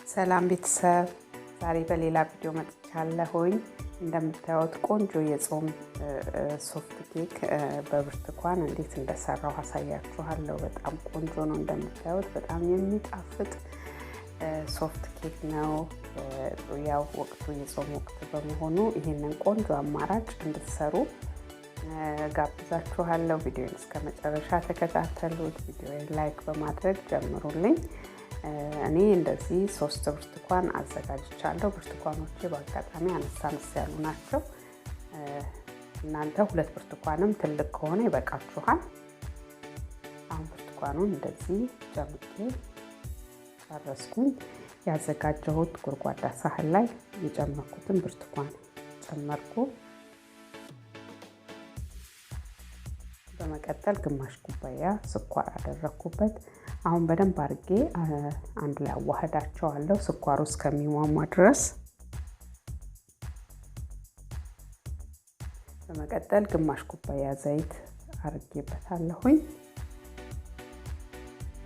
ሰላም ቤተሰብ፣ ዛሬ በሌላ ቪዲዮ መጥቻለሁኝ። እንደምታዩት ቆንጆ የጾም ሶፍት ኬክ በብርቱካን እንዴት እንደሰራው አሳያችኋለሁ። በጣም ቆንጆ ነው። እንደምታዩት በጣም የሚጣፍጥ ሶፍት ኬክ ነው። ያው ወቅቱ የጾም ወቅት በመሆኑ ይሄንን ቆንጆ አማራጭ እንድትሰሩ ጋብዛችኋለሁ። ቪዲዮን እስከ መጨረሻ ተከታተሉት። ቪዲዮን ላይክ በማድረግ ጀምሩልኝ። እኔ እንደዚህ 3 ብርቱካን አዘጋጅቻለሁ። ብርቱካኖቼ በአጋጣሚ አነስ ያሉ ናቸው። እናንተ 2 ብርቱካንም ትልቅ ከሆነ ይበቃችኋል። አሁን ብርቱካኑን እንደዚህ ጨምቄ ጨረስኩኝ። ያዘጋጀሁት ጎድጓዳ ሳህን ላይ የጨመርኩትን ብርቱካን ጨመርኩ። በመቀጠል ግማሽ ኩባያ ስኳር አደረኩበት። አሁን በደንብ አድርጌ አንድ ላይ አዋህዳቸዋለሁ ስኳሩ እስከሚሟሟ ድረስ። በመቀጠል ግማሽ ኩባያ ዘይት አድርጌበታለሁኝ።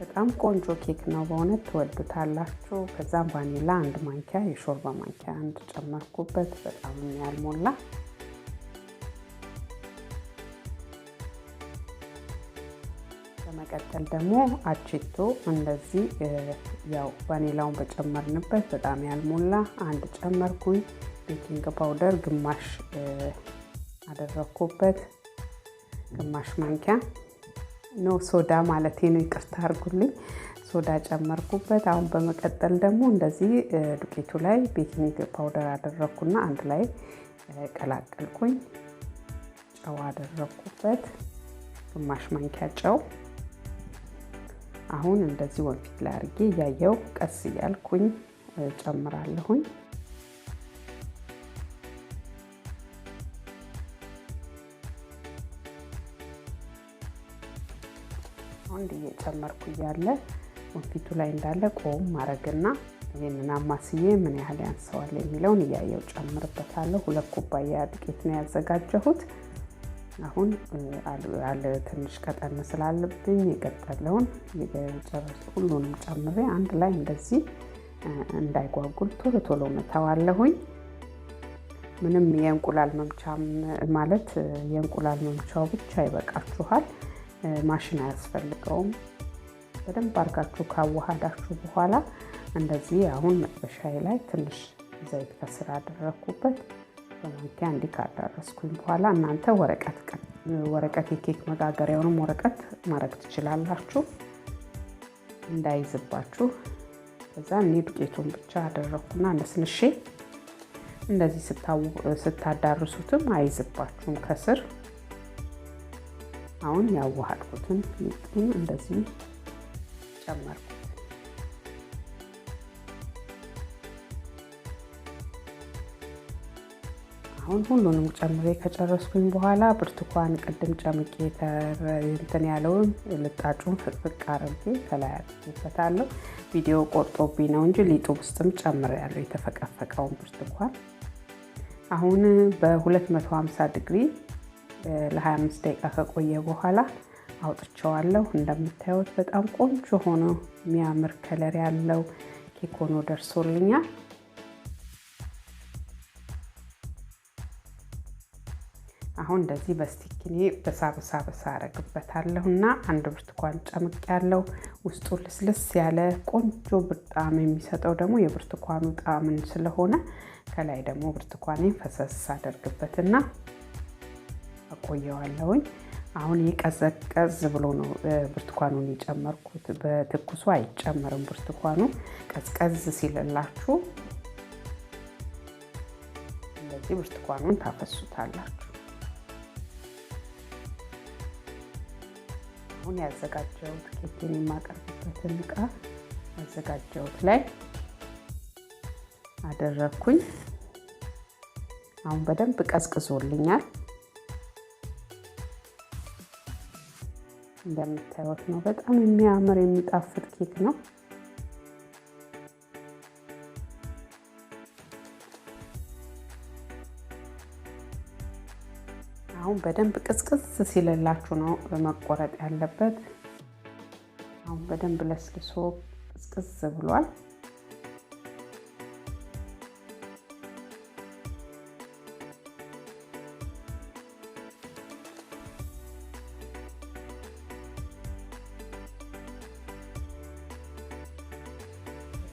በጣም ቆንጆ ኬክ ነው፣ በእውነት ትወዱታላችሁ። ከዛም ቫኒላ 1 ማንኪያ የሾርባ ማንኪያ አንድ ጨመርኩበት። በጣም ያልሞላ በመቀጠል ደግሞ አቼቶ እንደዚህ ያው ቫኒላውን በጨመርንበት በጣም ያልሞላ አንድ ጨመርኩኝ። ቤኪንግ ፓውደር ግማሽ አደረኩበት፣ ግማሽ ማንኪያ ነው ሶዳ ማለት ነው፣ ይቅርታ አድርጉልኝ። ሶዳ ጨመርኩበት። አሁን በመቀጠል ደግሞ እንደዚህ ዱቄቱ ላይ ቤኪንግ ፓውደር አደረኩና አንድ ላይ ቀላቀልኩኝ። ጨው አደረኩበት፣ ግማሽ ማንኪያ ጨው። አሁን እንደዚህ ወንፊት ላይ አድርጌ እያየው ቀስ እያልኩኝ ጨምራለሁኝ። አሁን እየጨመርኩ እያለ ወንፊቱ ላይ እንዳለ ቆም ማድረግና ይሄንን አማስዬ ምን ያህል ያንሰዋል የሚለውን እያየው ጨምርበታለሁ። 2 ኩባያ ዱቄት ነው ያዘጋጀሁት። አሁን አለ ትንሽ ቀጠን ስላለብኝ የቀጠለውን የጨረስኩ ሁሉንም ጨምሬ አንድ ላይ እንደዚህ እንዳይጓጉል ቶሎ መታዋለሁኝ። ምንም የእንቁላል መምቻም ማለት የእንቁላል መምቻው ብቻ ይበቃችኋል። ማሽን አያስፈልገውም። በደንብ አድርጋችሁ ካዋሃዳችሁ በኋላ እንደዚህ አሁን መጥበሻዬ ላይ ትንሽ ዘይት ከስር አደረኩበት። በማንኪያ እንዲህ ካዳረስኩኝ በኋላ እናንተ ወረቀት የኬክ መጋገሪያውንም ወረቀት ማድረግ ትችላላችሁ እንዳይዝባችሁ። ከዛ እኔ ዱቄቱን ብቻ አደረኩና ነስንሼ እንደዚህ ስታዳርሱትም አይዝባችሁም ከስር። አሁን ያዋሃድኩትን ሊጡን እንደዚህ ጨመርኩ። አሁን ሁሉንም ጨምሬ ከጨረስኩኝ በኋላ ብርቱካን ቅድም ጨምቄ እንትን ያለውን ልጣጩን ፍቅፍቅ አድርጌ ከላይ አድርጌበታለሁ። ቪዲዮ ቆርጦብኝ ነው እንጂ ሊጡ ውስጥም ጨምሬያለሁ የተፈቀፈቀውን ብርቱካን። አሁን በ250 ዲግሪ ለ25 ደቂቃ ከቆየ በኋላ አውጥቼዋለሁ። እንደምታዩት በጣም ቆንጆ ሆኖ የሚያምር ከለር ያለው ኬክ ሆኖ ደርሶልኛል። አሁን እንደዚህ በስቲኪኒ በሳበሳ አረግበታለሁና አንድ ብርቱካን ጨምቄያለሁ። ውስጡ ልስልስ ያለ ቆንጆ በጣም የሚሰጠው ደግሞ የብርቱካኑ ጣዕምን ስለሆነ ከላይ ደግሞ ብርቱካኔን ፈሰስ አደርግበትና አቆየዋለሁኝ። አሁን ይቀዘቀዝ ብሎ ነው ብርቱካኑን የጨመርኩት። በትኩሱ አይጨመርም ብርቱካኑ። ቀዝቀዝ ሲልላችሁ እንደዚህ ብርቱካኑን ታፈሱታላችሁ። አሁን ያዘጋጀሁት ኬክን የማቀርብበትን ዕቃ ያዘጋጀሁት ላይ አደረኩኝ። አሁን በደንብ ቀዝቅዞልኛል። እንደምታዩት ነው። በጣም የሚያምር የሚጣፍጥ ኬክ ነው። አሁን በደንብ ቅዝቅዝ ሲልላችሁ ነው መቆረጥ ያለበት። አሁን በደንብ ለስልሶ ቅዝቅዝ ብሏል።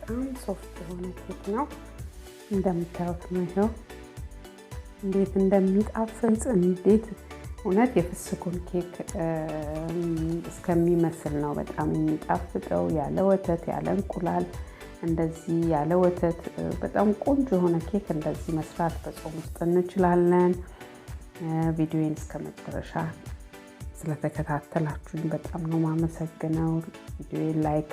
በጣም ሶፍት የሆነ ኬክ ነው። እንደምታዩት ነው። ይሄው እንዴት እንደሚጣፍጥ እንዴት እውነት የፍስኩን ኬክ እስከሚመስል ነው በጣም የሚጣፍጠው። ያለ ወተት ያለ እንቁላል እንደዚህ ያለ ወተት በጣም ቆንጆ የሆነ ኬክ እንደዚህ መስራት በጾም ውስጥ እንችላለን። ቪዲዮዬን እስከመጨረሻ ስለተከታተላችሁኝ በጣም ነው ማመሰግነው። ቪዲዮዬን ላይክ፣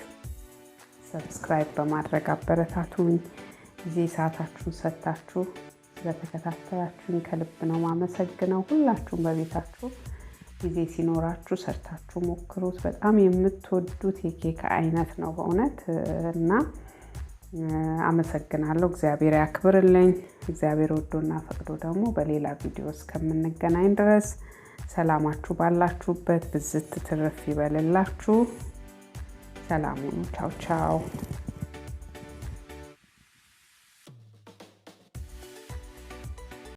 ሰብስክራይብ በማድረግ አበረታቱኝ። ጊዜ ሰዓታችሁን ሰጥታችሁ ስለተከታተላችሁኝ ከልብ ነው ማመሰግነው። ሁላችሁም በቤታችሁ ጊዜ ሲኖራችሁ ሰርታችሁ ሞክሩት። በጣም የምትወዱት የኬክ አይነት ነው በእውነት እና አመሰግናለሁ። እግዚአብሔር ያክብርልኝ። እግዚአብሔር ወዶና ፈቅዶ ደግሞ በሌላ ቪዲዮ እስከምንገናኝ ድረስ ሰላማችሁ ባላችሁበት ብዝት ትርፍ ይበልላችሁ። ሰላም ሁኑ። ቻው ቻው።